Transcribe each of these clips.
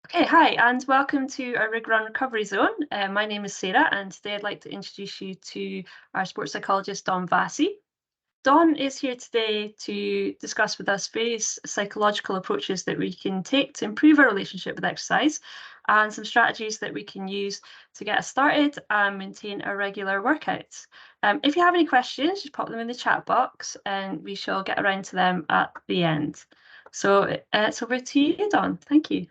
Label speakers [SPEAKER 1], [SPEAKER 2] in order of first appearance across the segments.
[SPEAKER 1] Okay, hi, and welcome to our Rig Run Recovery Zone. My name is Sarah, and today I'd like to introduce you to our sports psychologist, Don Vasey. Don is here today to discuss with us various psychological approaches that we can take to improve our relationship with exercise and some strategies that we can use to get us started and maintain our regular workouts. If you have any questions, just pop them in the chat box and we shall get around to them at the end. So it's over to you, Don. Thank you.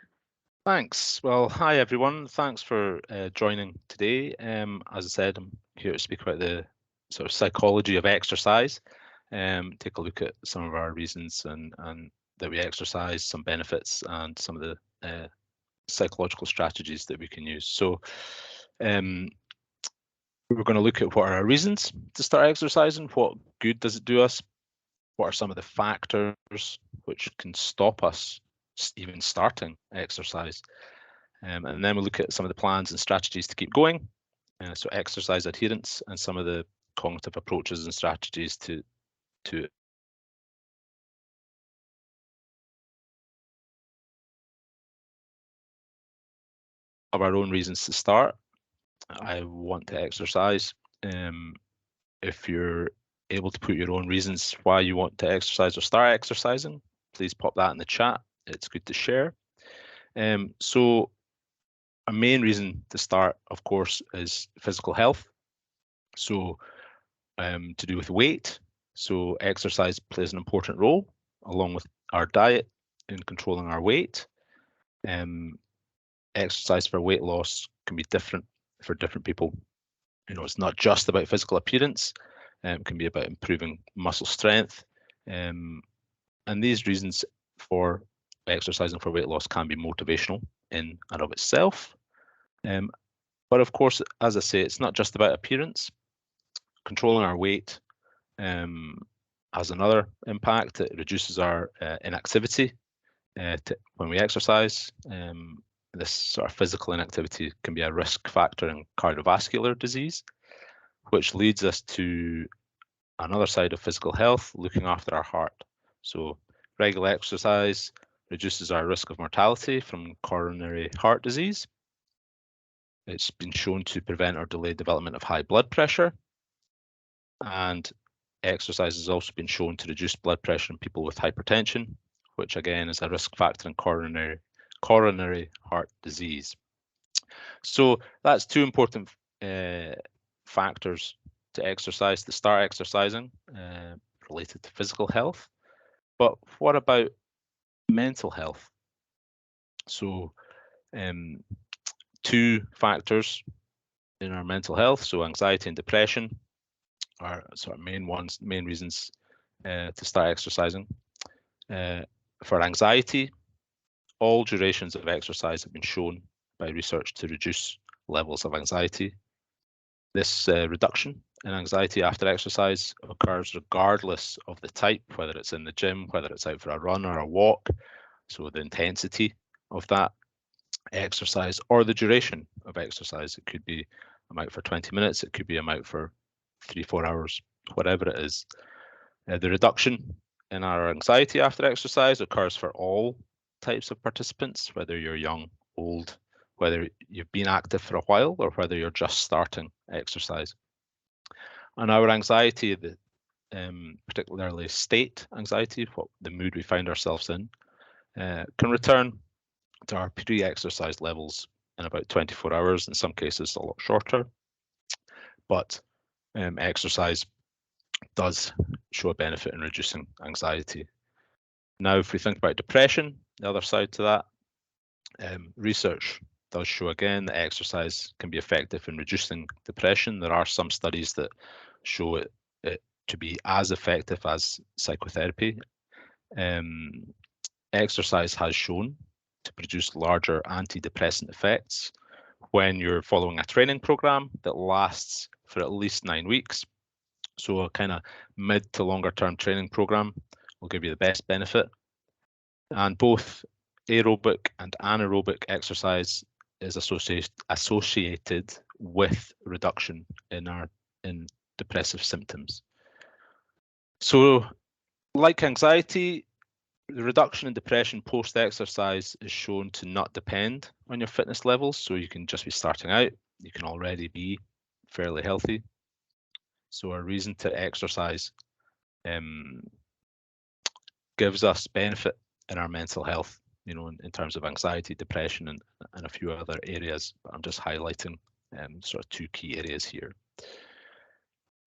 [SPEAKER 2] Thanks. Well, hi everyone. Thanks for joining today. As I said, I'm here to speak about the sort of psychology of exercise. Take a look at some of our reasons and that we exercise, some benefits, and some of the psychological strategies that we can use. So, we're going to look at what are our reasons to start exercising. What good does it do us? What are some of the factors which can stop us even starting exercise? And then we'll look at some of the plans and strategies to keep going. So exercise adherence and some of the cognitive approaches and strategies to of our own reasons to start. I want to exercise. If you're able to put your own reasons why you want to exercise or start exercising, please pop that in the chat. It's good to share. So a main reason to start, of course, is physical health. So to do with weight. So exercise plays an important role along with our diet in controlling our weight. Exercise for weight loss can be different for different people. You know, it's not just about physical appearance. It can be about improving muscle strength. And these reasons for exercising for weight loss can be motivational in and of itself. But of course, as I say, it's not just about appearance. Controlling our weight has another impact. It reduces our inactivity when we exercise. This sort of physical inactivity can be a risk factor in cardiovascular disease, which leads us to another side of physical health, looking after our heart. So regular exercise reduces our risk of mortality from coronary heart disease. It's been shown to prevent or delay development of high blood pressure. And exercise has also been shown to reduce blood pressure in people with hypertension, which again is a risk factor in coronary heart disease. So that's two important factors to exercise, to start exercising, related to physical health. But what about mental health? So two factors in our mental health, so anxiety and depression are sort of main reasons to start exercising. For anxiety, all durations of exercise have been shown by research to reduce levels of anxiety. This reduction in anxiety after exercise occurs regardless of the type, whether it's in the gym, whether it's out for a run or a walk. So the intensity of that exercise or the duration of exercise. It could be I'm out for 20 minutes, it could be I'm out for 3-4 hours, whatever it is. The reduction in our anxiety after exercise occurs for all types of participants, whether you're young, old, whether you've been active for a while or whether you're just starting exercise. And our anxiety, particularly state anxiety, what the mood we find ourselves in, can return to our pre-exercise levels in about 24 hours, in some cases a lot shorter. But exercise does show a benefit in reducing anxiety. Now, if we think about depression, the other side to that, research does show again that exercise can be effective in reducing depression. There are some studies that show it to be as effective as psychotherapy. Exercise has shown to produce larger antidepressant effects when you're following a training program that lasts for at least 9 weeks. So a kind of mid to longer term training program will give you the best benefit. And both aerobic and anaerobic exercise is associated with reduction in depressive symptoms. So like anxiety, The reduction in depression post-exercise is shown to not depend on your fitness levels. So you can just be starting out. You can already be fairly healthy. So a reason to exercise gives us benefit in our mental health, in terms of anxiety, depression, and a few other areas. But I'm just highlighting sort of two key areas here.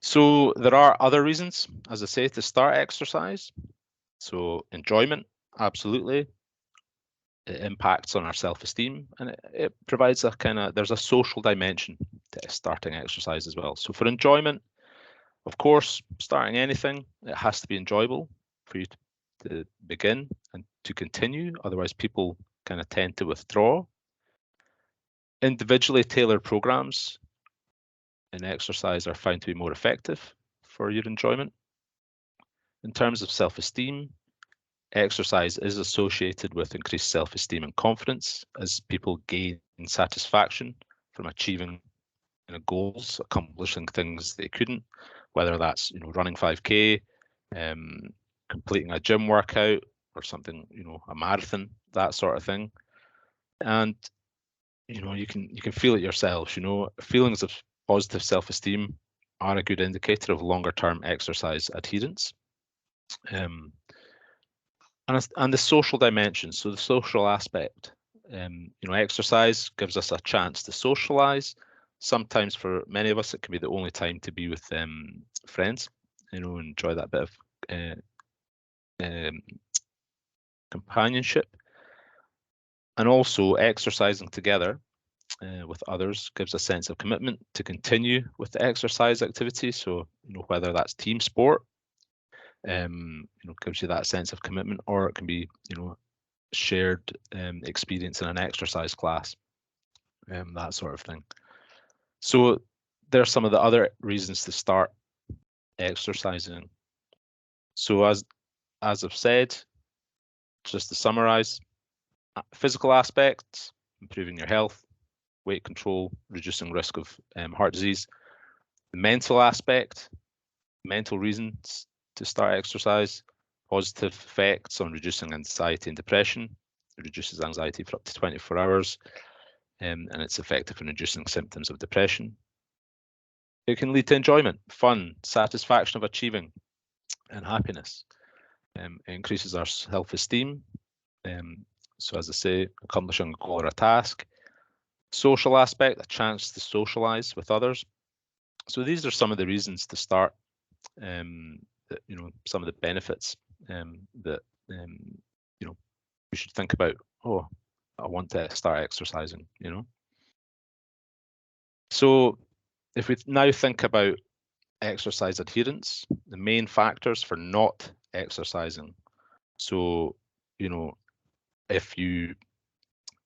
[SPEAKER 2] So there are other reasons, as I say, to start exercise. So enjoyment, absolutely. It impacts on our self-esteem, and it provides there's a social dimension to starting exercise as well. So for enjoyment, of course, starting anything, it has to be enjoyable for you to begin and to continue. Otherwise, people kind of tend to withdraw. Individually tailored programs in exercise are found to be more effective for your enjoyment. In terms of self-esteem, exercise is associated with increased self-esteem and confidence as people gain satisfaction from achieving goals, accomplishing things they couldn't, whether that's running 5K, completing a gym workout, or something, a marathon, that sort of thing. And you can feel it yourselves. Feelings of positive self-esteem are a good indicator of longer-term exercise adherence. And the social dimension, so the social aspect. Exercise gives us a chance to socialize. Sometimes for many of us, it can be the only time to be with friends, enjoy that bit of companionship. And also exercising together with others gives a sense of commitment to continue with the exercise activity. So, whether that's team sport, gives you that sense of commitment, or it can be, shared experience in an exercise class, that sort of thing. So there are some of the other reasons to start exercising. So as I've said, just to summarize, physical aspects, improving your health, weight control, reducing risk of heart disease. The mental aspect, mental reasons to start exercise, positive effects on reducing anxiety and depression. It reduces anxiety for up to 24 hours, and it's effective in reducing symptoms of depression. It can lead to enjoyment, fun, satisfaction of achieving, and happiness. It increases our self-esteem. So as I say, accomplishing a goal or a task. Social aspect, a chance to socialize with others. So these are some of the reasons to start, some of the benefits that, we should think about. Oh, I want to start exercising, So if we now think about exercise adherence, the main factors for not exercising. So, if you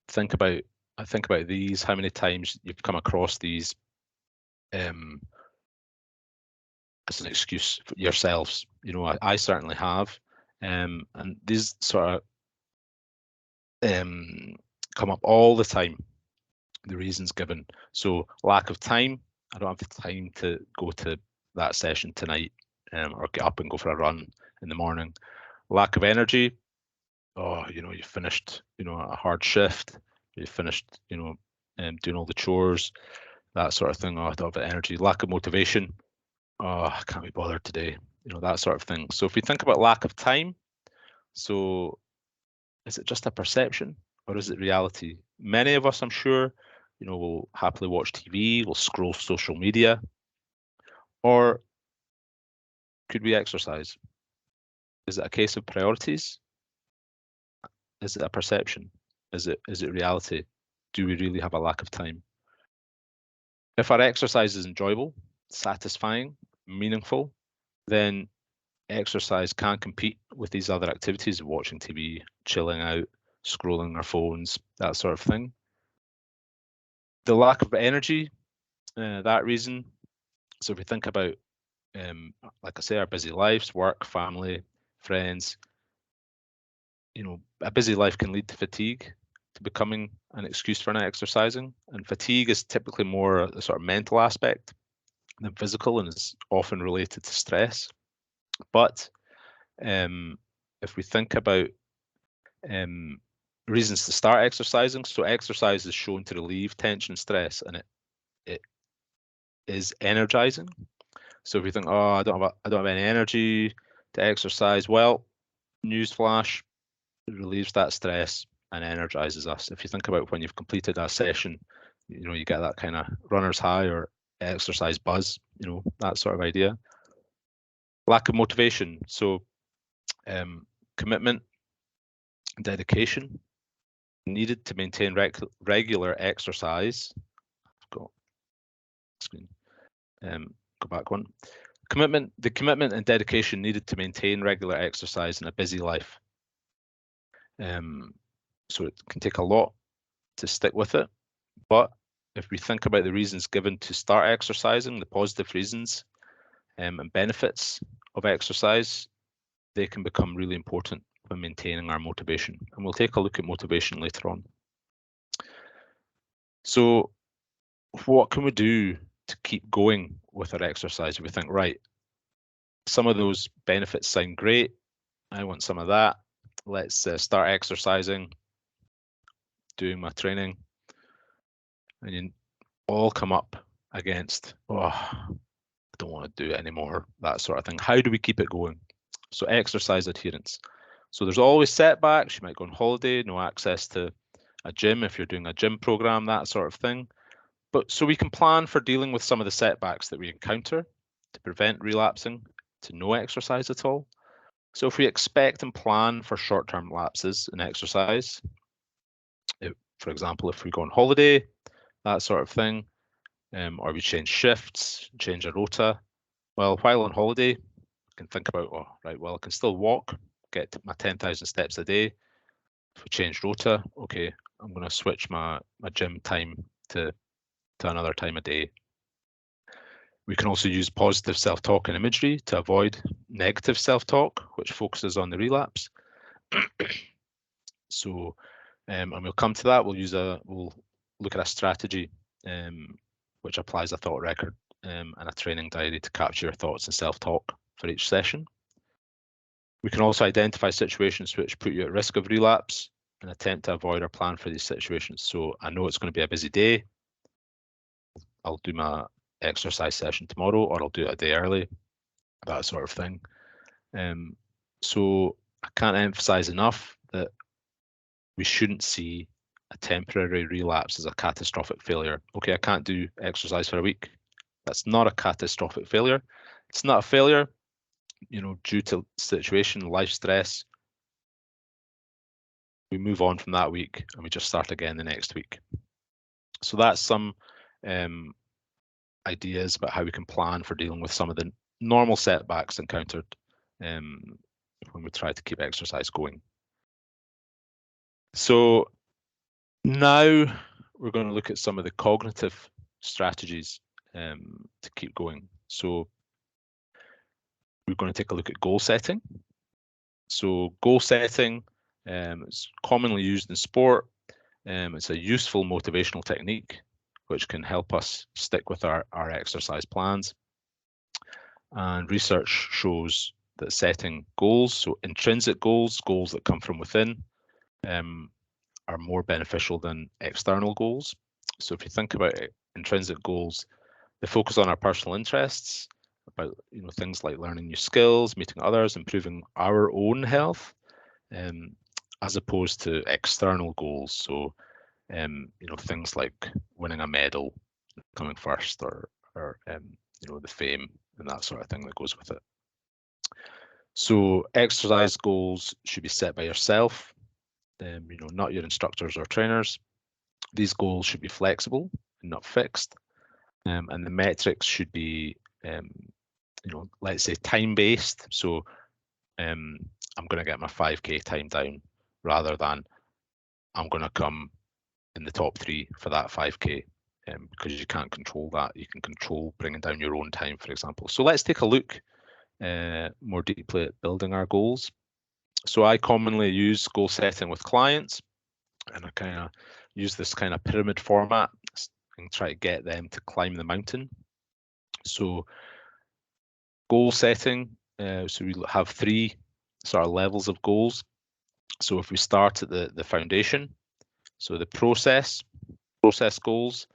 [SPEAKER 2] think about these, how many times you've come across these as an excuse for yourselves. I certainly have, and these sort of come up all the time, the reasons given. So lack of time, I don't have the time to go to that session tonight, or get up and go for a run in the morning. Lack of energy, you finished, a hard shift, you finished, doing all the chores, that sort of thing. I don't have energy. Lack of motivation, I can't be bothered today, that sort of thing. So if we think about lack of time, so is it just a perception or is it reality? Many of us, I'm sure, will happily watch TV, will scroll social media, or could we exercise? Is it a case of priorities? Is it a perception? Is it reality? Do we really have a lack of time? If our exercise is enjoyable, satisfying, meaningful, then exercise can compete with these other activities, watching TV, chilling out, scrolling our phones, that sort of thing. The lack of energy, that reason. So if we think about, like I say, our busy lives, work, family, friends, a busy life can lead to fatigue, to becoming an excuse for not exercising. And fatigue is typically more a sort of mental aspect than physical, and is often related to stress. But if we think about Reasons to start exercising. So exercise is shown to relieve tension and stress, and it is energizing. So if you think, oh, I don't have any energy to exercise, well, newsflash, it relieves that stress and energizes us. If you think about when you've completed a session, you get that kind of runner's high or exercise buzz, that sort of idea. Lack of motivation. So commitment, dedication needed to maintain regular exercise. I've got screen. Go back one. The commitment and dedication needed to maintain regular exercise in a busy life. So it can take a lot to stick with it. But if we think about the reasons given to start exercising, the positive reasons and benefits of exercise, they can become really important when maintaining our motivation. And we'll take a look at motivation later on. So what can we do to keep going with our exercise? If we think, right, some of those benefits sound great, I want some of that. Let's start exercising, doing my training, and you all come up against, oh, I don't want to do it anymore, that sort of thing. How do we keep it going? So exercise adherence. So there's always setbacks. You might go on holiday, no access to a gym if you're doing a gym program, that sort of thing. But so we can plan for dealing with some of the setbacks that we encounter to prevent relapsing to no exercise at all. So if we expect and plan for short-term lapses in exercise, for example, if we go on holiday, that sort of thing, or we change shifts, change a rota, well, while on holiday, I can think about, oh, right, well, I can still walk, get my 10,000 steps a day. If we change rota, okay, I'm going to switch my gym time to another time a day. We can also use positive self-talk and imagery to avoid negative self-talk, which focuses on the relapse. So, and we'll come to that. We'll look at a strategy which applies a thought record and a training diary to capture your thoughts and self-talk for each session. We can also identify situations which put you at risk of relapse and attempt to avoid or plan for these situations. So I know it's going to be a busy day. I'll do my exercise session tomorrow, or I'll do it a day early, that sort of thing. So I can't emphasize enough that we shouldn't see a temporary relapse as a catastrophic failure. Okay, I can't do exercise for a week. That's not a catastrophic failure. It's not a failure, due to situation, life stress. We move on from that week and we just start again the next week. So that's some ideas about how we can plan for dealing with some of the normal setbacks encountered when we try to keep exercise going. So now we're going to look at some of the cognitive strategies to keep going. So we're going to take a look at goal setting. So goal setting is commonly used in sport. It's a useful motivational technique which can help us stick with our exercise plans. And research shows that setting goals, so intrinsic goals that come from within, are more beneficial than external goals. So if you think about it, intrinsic goals, they focus on our personal interests, about things like learning new skills, meeting others, improving our own health, as opposed to external goals. So things like winning a medal, coming first, or the fame and that sort of thing that goes with it. So exercise goals should be set by yourself, not your instructors or trainers. These goals should be flexible and not fixed, and the metrics should be let's say time-based. So I'm going to get my 5K time down, rather than I'm going to come in the top 3 for that 5K, because you can't control that. You can control bringing down your own time, for example. So let's take a look more deeply at building our goals. So I commonly use goal setting with clients, and I kind of use this kind of pyramid format and try to get them to climb the mountain. So goal setting, so we have 3 sort of levels of goals. So if we start at the foundation, so the process goals,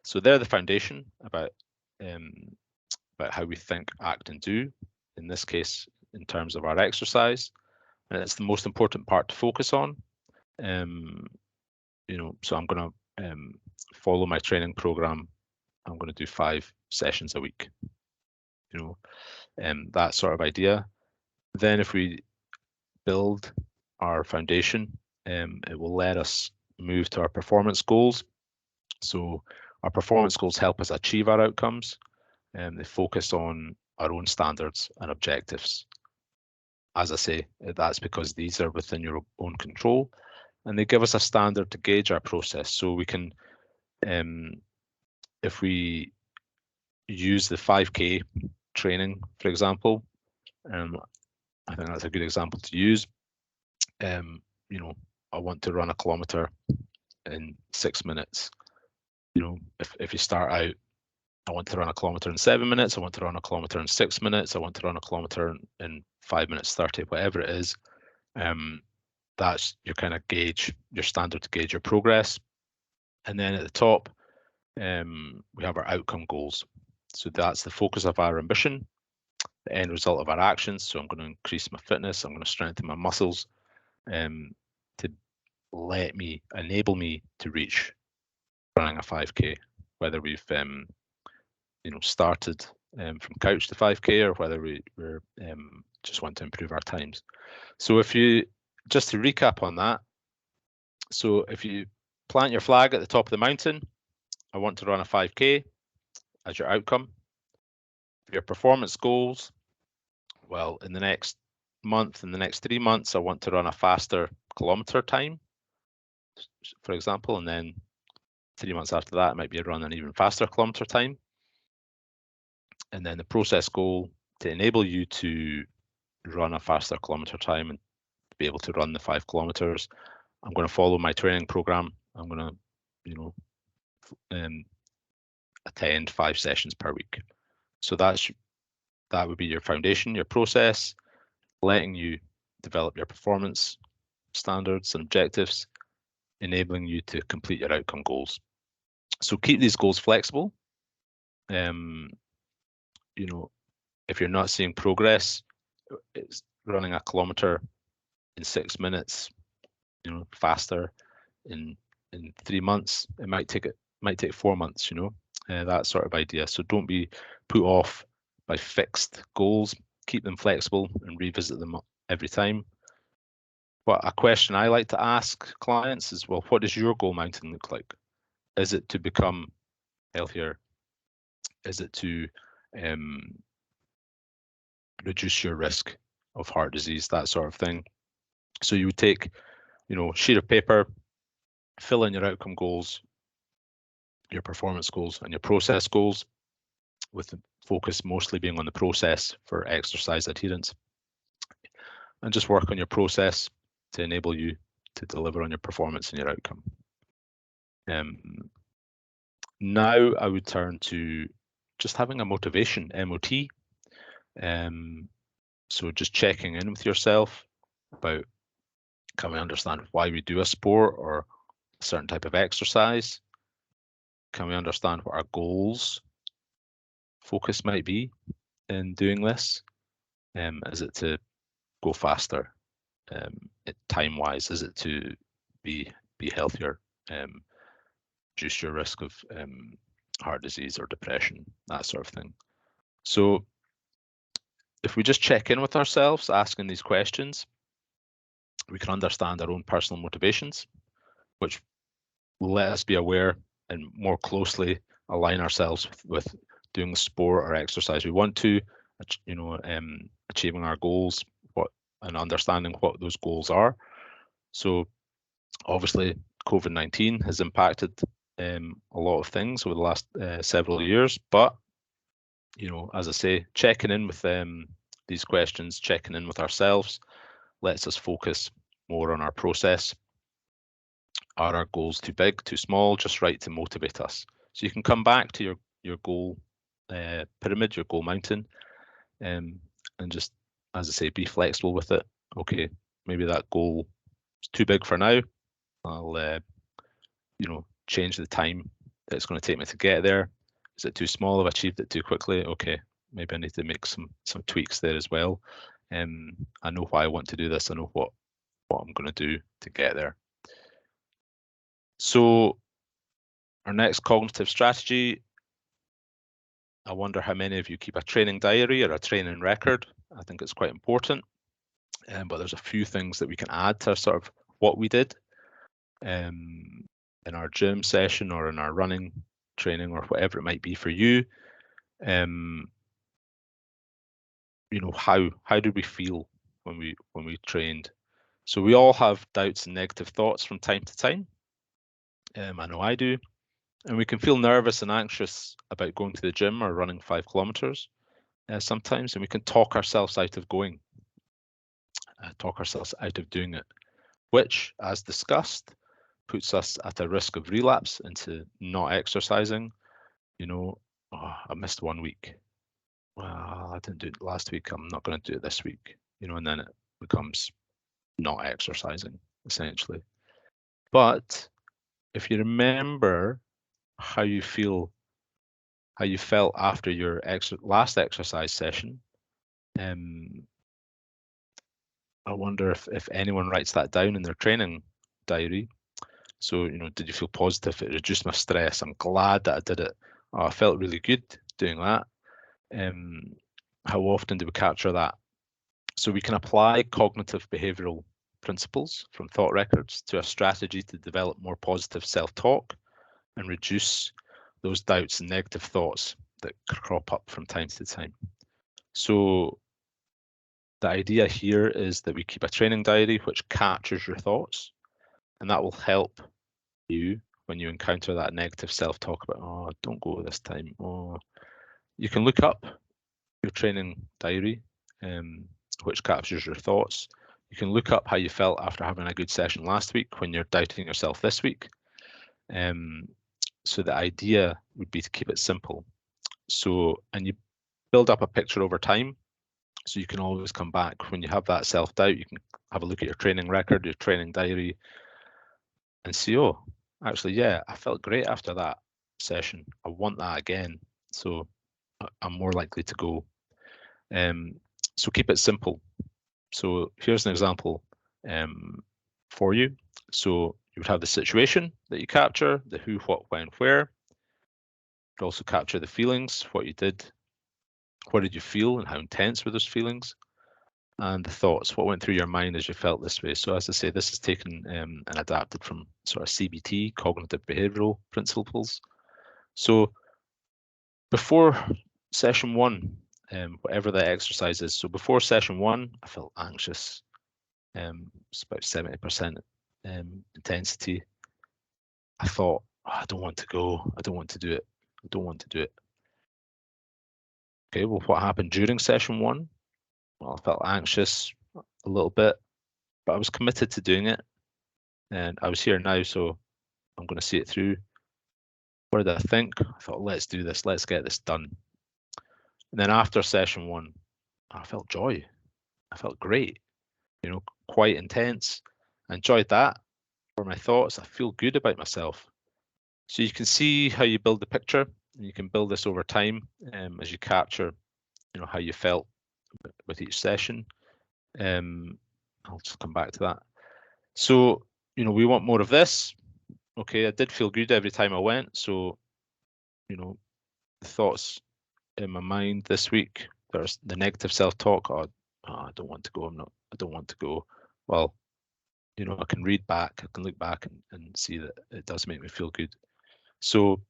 [SPEAKER 2] so they're the foundation about how we think, act, and do. In this case, in terms of our exercise, and it's the most important part to focus on. So I'm going to follow my training program. I'm going to do 5 sessions a week. That sort of idea. Then if we build our foundation, it will let us move to our performance goals. So our performance goals help us achieve our outcomes, and they focus on our own standards and objectives. As I say, that's because these are within your own control, and they give us a standard to gauge our process. So we can, if we use the 5K training, for example, I think that's a good example to use. I want to run a kilometer in 6 minutes. If you start out, I want to run a kilometer in 7 minutes, I want to run a kilometer in 6 minutes, I want to run a kilometer in 5 minutes 30, whatever it is. That's your kind of gauge, your standard to gauge your progress. And then at the top, we have our outcome goals. So that's the focus of our ambition, the end result of our actions. So I'm going to increase my fitness, I'm going to strengthen my muscles, to enable me to reach running a 5K, whether we've started from couch to 5K, or whether we're just want to improve our times. So if you, just to recap on that, so if you plant your flag at the top of the mountain, I want to run a 5K as your outcome. For your performance goals, well, in the next month, in the next 3 months, I want to run a faster kilometer time, for example, and then 3 months after that, it might be a run an even faster kilometer time. And then the process goal, to enable you to run a faster kilometer time and be able to run the 5 kilometers, I'm going to follow my training program. I'm going to attend 5 sessions per week. So that would be your foundation, your process, letting you develop your performance standards and objectives, enabling you to complete your outcome goals. So keep these goals flexible. If you're not seeing progress, it's running a kilometer in 6 minutes, faster in 3 months. It might take 4 months, that sort of idea. So don't be put off by fixed goals. Keep them flexible and revisit them every time. But a question I like to ask clients is, well, what does your goal mountain look like? Is it to become healthier? Is it to reduce your risk of heart disease, that sort of thing? So you would take, sheet of paper, fill in your outcome goals, your performance goals, and your process goals, with the focus mostly being on the process for exercise adherence, and just work on your process to enable you to deliver on your performance and your outcome. Now I would turn to just having a motivation, MOT. So just checking in with yourself about, can we understand why we do a sport or a certain type of exercise? Can we understand what our goals focus might be in doing this? Is it to go faster, time-wise? Is it to be healthier, reduce your risk of heart disease or depression, that sort of thing? So if we just check in with ourselves, asking these questions, we can understand our own personal motivations, which will let us be aware and more closely align ourselves with doing the sport or exercise we want to, achieving our goals, and understanding what those goals are. So obviously COVID-19 has impacted a lot of things over the last several years, but as I say, checking in with these questions, checking in with ourselves, lets us focus more on our process. Are our goals too big, too small, just right to motivate us? So you can come back to your goal pyramid, your goal mountain, and just, as I say, be flexible with it. Okay, maybe that goal it's too big for now. I'll change the time that it's going to take me to get there. Is it too small? I've achieved it too quickly. Okay, maybe I need to make some tweaks there as well. I know why I want to do this. I know what I'm going to do to get there. So our next cognitive strategy, I wonder how many of you keep a training diary or a training record. I think it's quite important. But there's a few things that we can add to sort of what we did in our gym session or in our running training or whatever it might be for you. How did we feel when we trained? So we all have doubts and negative thoughts from time to time. I know I do. And we can feel nervous and anxious about going to the gym or running 5 kilometers sometimes, and we can talk ourselves out of going, talk ourselves out of doing it, which, as discussed, puts us at a risk of relapse into not exercising. I missed 1 week. Well, I didn't do it last week. I'm not going to do it this week. And then it becomes not exercising, essentially. But if you remember how you felt after your last exercise session, I wonder if anyone writes that down in their training diary. So, did you feel positive? It reduced my stress. I'm glad that I did it. Oh, I felt really good doing that. How often do we capture that? So we can apply cognitive behavioral principles from thought records to a strategy to develop more positive self-talk and reduce those doubts and negative thoughts that crop up from time to time. So the idea here is that we keep a training diary which captures your thoughts, and that will help you when you encounter that negative self-talk about, oh, don't go this time. Oh, you can look up your training diary, which captures your thoughts. You can look up how you felt after having a good session last week when you're doubting yourself this week. So the idea would be to keep it simple. And you build up a picture over time. So you can always come back when you have that self-doubt. You can have a look at your training record, your training diary, and see, oh, actually, yeah, I felt great after that session. I want that again. So I'm more likely to go. So keep it simple. So here's an example for you. So you would have the situation that you capture, the who, what, when, where. You also capture the feelings, what you did, what did you feel and how intense were those feelings, and the thoughts, what went through your mind as you felt this way. So as I say, this is taken and adapted from sort of CBT, cognitive behavioral principles. So before session 1, whatever the exercise is, so before session 1, I felt anxious. It's about 70% intensity. I thought, oh, I don't want to go. I don't want to do it. I don't want to do it. Okay, well, what happened during session 1? Well, I felt anxious a little bit, but I was committed to doing it. And I was here now, so I'm going to see it through. What did I think? I thought, let's do this. Let's get this done. And then after session 1, I felt joy. I felt great, quite intense. I enjoyed that for my thoughts. I feel good about myself. So you can see how you build the picture, and you can build this over time as you capture, how you felt with each session. I'll just come back to that. So, we want more of this. Okay, I did feel good every time I went. So, the thoughts in my mind this week, there's the negative self-talk. Oh, I don't want to go. I don't want to go. Well, I can read back, I can look back and see that it does make me feel good. So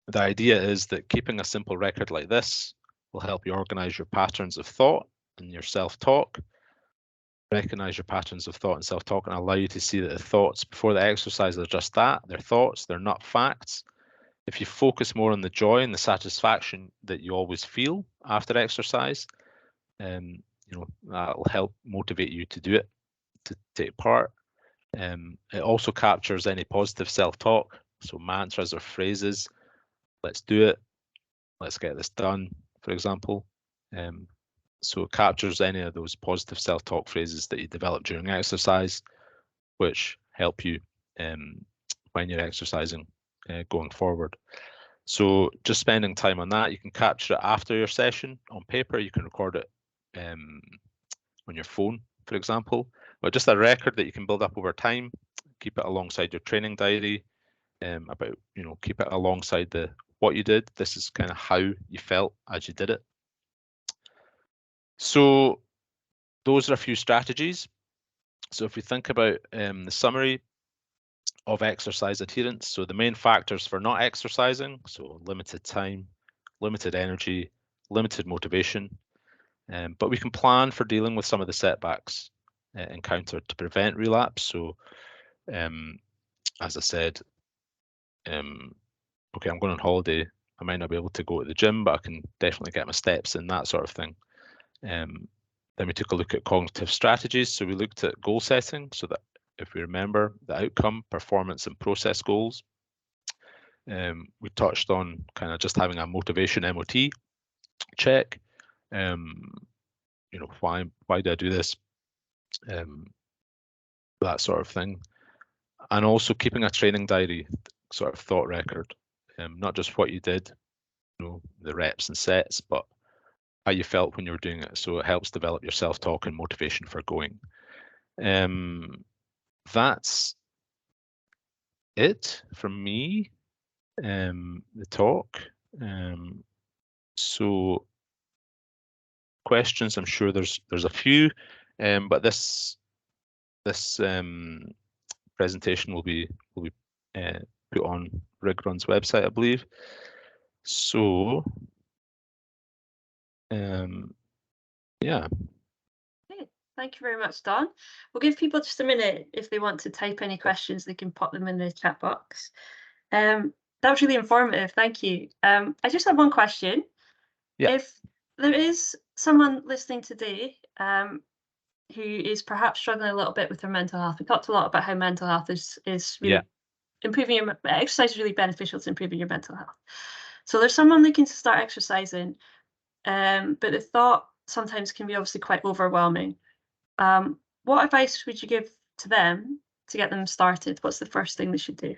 [SPEAKER 2] the idea is that keeping a simple record like this will help you organize your patterns of thought and your self-talk, recognize your patterns of thought and self-talk, and allow you to see that the thoughts before the exercise are just that, they're thoughts, they're not facts. If you focus more on the joy and the satisfaction that you always feel after exercise, that will help motivate you to do it, to take part. It also captures any positive self-talk, so mantras or phrases. Let's do it. Let's get this done, for example. So it captures any of those positive self-talk phrases that you develop during exercise. which help you when you're exercising going forward. So just spending time on that, you can capture it after your session on paper, you can record it on your phone, for example, but just a record that you can build up over time, keep it alongside your training diary, about, keep it alongside what you did. This is kind of how you felt as you did it. So those are a few strategies. So if we think about the summary of exercise adherence, so the main factors for not exercising, so limited time, limited energy, limited motivation, but we can plan for dealing with some of the setbacks encountered to prevent relapse. So as I said, okay, I'm going on holiday, I might not be able to go to the gym, but I can definitely get my steps in, that sort of thing. Then we took a look at cognitive strategies. So we looked at goal setting, so that if we remember the outcome, performance, and process goals. We touched on kind of just having a motivation MOT check. Why do I do this? That sort of thing. And also keeping a training diary, sort of thought record, not just what you did, the reps and sets, but how you felt when you were doing it. So it helps develop your self-talk and motivation for going. That's it from me, the talk. So questions, I'm sure there's a few, but this presentation will be put on RigRun's website, I believe. So yeah.
[SPEAKER 1] Okay, thank you very much, Don. We'll give people just a minute. If they want to type any questions, they can pop them in the chat box. That was really informative. Thank you. I just have one question.
[SPEAKER 2] Yeah.
[SPEAKER 1] If there is someone listening today who is perhaps struggling a little bit with their mental health, we talked a lot about how mental health is really improving your exercise is really beneficial to improving your mental health. So there's someone looking to start exercising, but the thought sometimes can be obviously quite overwhelming. What advice would you give to them to get them started? What's the first thing they should do?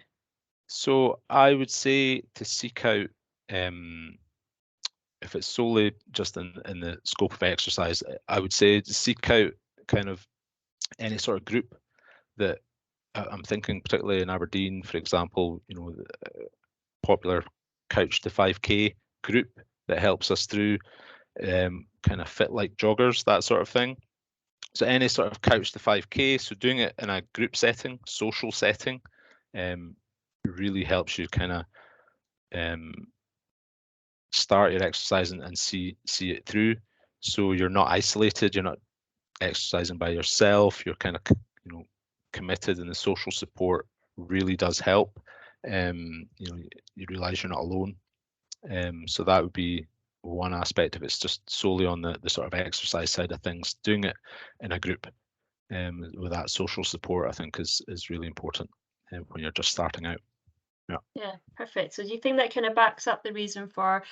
[SPEAKER 2] So I would say to seek out, if it's solely just in the scope of exercise, I would say to seek out kind of any sort of group that I'm thinking, particularly in Aberdeen, for example, the popular Couch to 5K group that helps us through, kind of fit like joggers, that sort of thing. So any sort of Couch to 5K, so doing it in a group setting, social setting, really helps you kind of start your exercise and see it through. So you're not isolated, you're not exercising by yourself, you're kind of committed, and the social support really does help. You realize you're not alone. So that would be one aspect of it. It's just solely on the sort of exercise side of things. Doing it in a group with that social support, I think, is really important when you're just starting out.
[SPEAKER 1] Yeah, perfect. So do you think that kind of backs up the reason for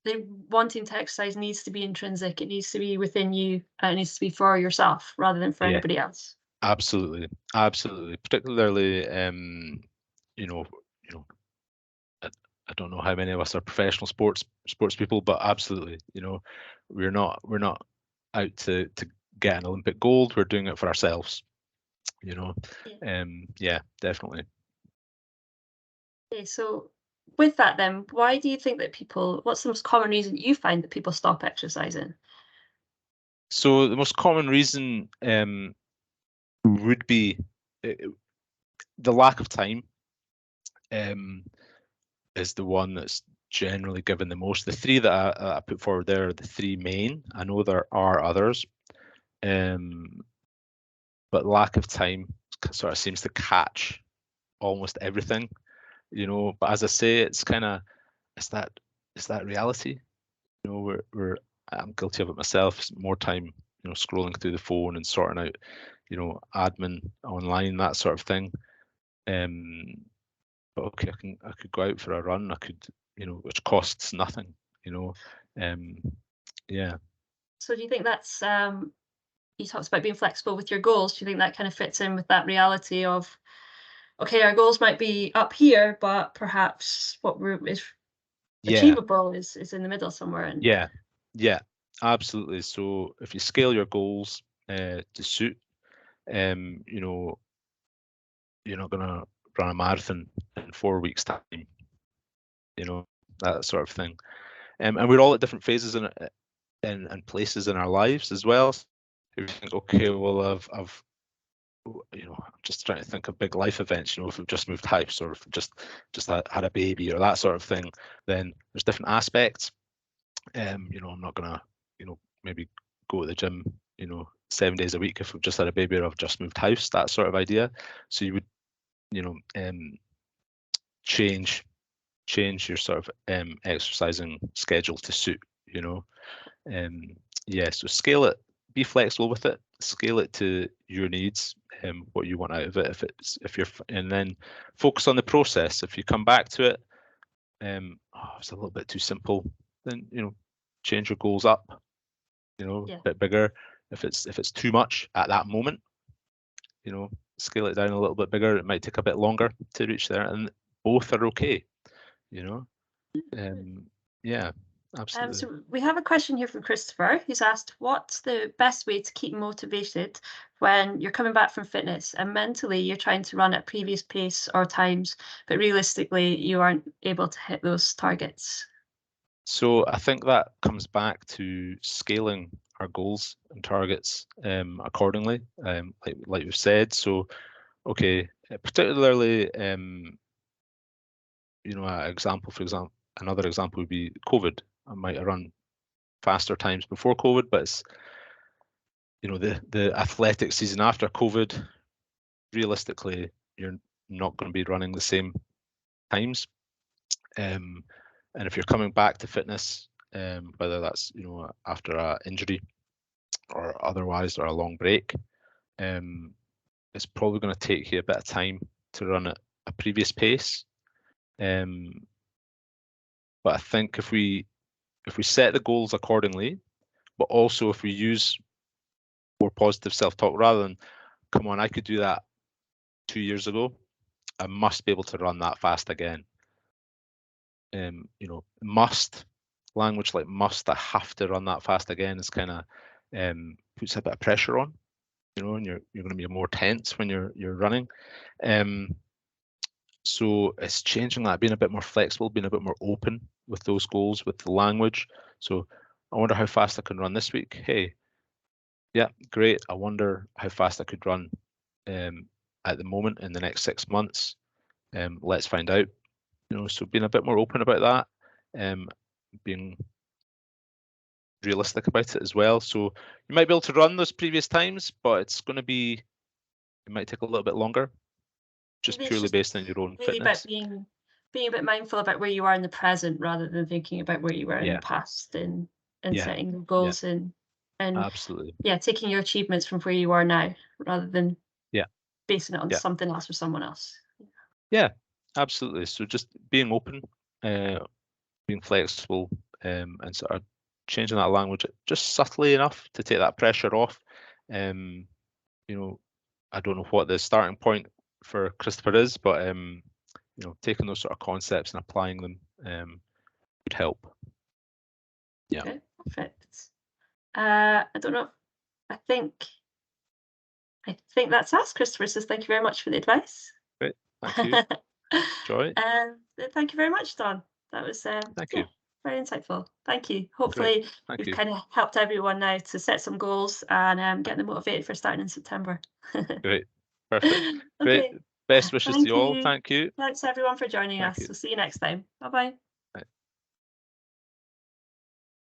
[SPEAKER 1] the wanting to exercise needs to be intrinsic? It needs to be within you, and it needs to be for yourself rather than for anybody else.
[SPEAKER 2] Absolutely. Particularly, I don't know how many of us are professional sports people, but absolutely, we're not out to get an Olympic gold. We're doing it for ourselves. Yeah, definitely.
[SPEAKER 1] Okay, so with that then, why do you think that what's the most common reason you find that people stop exercising?
[SPEAKER 2] So the most common reason would be the lack of time. Is the one that's generally given the most. The three that I put forward there are the three main. I know there are others, but lack of time sort of seems to catch almost everything, But as I say, it's kind of it's that reality. I'm guilty of it myself. It's more time, scrolling through the phone and sorting out, admin online, that sort of thing. But okay, I could go out for a run. I could, which costs nothing. Yeah.
[SPEAKER 1] So do you think that's you talked about being flexible with your goals. Do you think that kind of fits in with that reality of, okay, our goals might be up here, but perhaps what is
[SPEAKER 2] Yeah,
[SPEAKER 1] achievable is in the middle somewhere? And
[SPEAKER 2] yeah, absolutely. So if you scale your goals to suit, you know, you're not going to run a marathon in 4 weeks' time, you know, that sort of thing. And we're all at different phases and places in our lives as well. So if you think, okay, well, I've I'm just trying to think of big life events. If we've just moved house, or if we've just had a baby, or that sort of thing, then there's different aspects. I'm not gonna, maybe go to the gym, 7 days a week if we've just had a baby or I've just moved house, that sort of idea. So you would, change your sort of exercising schedule to suit, so scale it, be flexible with it, scale it to your needs, what you want out of it. And then focus on the process. If you come back to it, it's a little bit too simple, then change your goals up, a bit bigger. If it's too much at that moment, scale it down a little bit bigger. It might take a bit longer to reach there, and both are okay. Yeah, absolutely.
[SPEAKER 1] So we have a question here from Christopher, who's asked, what's the best way to keep motivated when you're coming back from fitness and mentally you're trying to run at previous pace or times, but realistically you aren't able to hit those targets?
[SPEAKER 2] So I think that comes back to scaling our goals and targets accordingly, like we've said. So, okay, particularly, another example would be COVID. I might have run faster times before COVID, but it's, the athletic season after COVID, realistically, you're not going to be running the same times. And if you're coming back to fitness, whether that's after an injury or otherwise, or a long break, it's probably going to take you a bit of time to run at a previous pace. But I think if we set the goals accordingly, but also if we use more positive self-talk rather than, come on, I could do that 2 years ago, I must be able to run that fast again. Must, language like must, I have to run that fast again, is kind of puts a bit of pressure on, and you're going to be more tense when you're running. So it's changing that, being a bit more flexible, being a bit more open with those goals, with the language. So I wonder how fast I can run this week. Hey, yeah, great. I wonder how fast I could run at the moment in the next 6 months. Let's find out. So being a bit more open about that, being realistic about it as well. So you might be able to run those previous times, but it might take a little bit longer, just purely based on your own
[SPEAKER 1] really
[SPEAKER 2] fitness.
[SPEAKER 1] About being a bit mindful about where you are in the present rather than thinking about where you were in the past, and setting goals and
[SPEAKER 2] absolutely,
[SPEAKER 1] taking your achievements from where you are now rather than basing it on
[SPEAKER 2] yeah,
[SPEAKER 1] something else or someone else.
[SPEAKER 2] Yeah, absolutely. So just being open, being flexible, and sort of changing that language just subtly enough to take that pressure off. I don't know what the starting point for Christopher is, but taking those sort of concepts and applying them would help. Yeah.
[SPEAKER 1] Okay, perfect. I don't know. I think that's us. Christopher says thank you very much for the advice.
[SPEAKER 2] Great. Thank you. Joy.
[SPEAKER 1] Thank you very much, Don. That was
[SPEAKER 2] Thank you.
[SPEAKER 1] very insightful. Thank you. Hopefully we've kind of helped everyone now to set some goals and get them motivated for starting in September.
[SPEAKER 2] Great. Perfect.
[SPEAKER 1] Okay.
[SPEAKER 2] Great. Best wishes to you all. Thank you.
[SPEAKER 1] Thanks everyone for joining us.
[SPEAKER 2] You.
[SPEAKER 1] We'll see you next time. Bye-bye.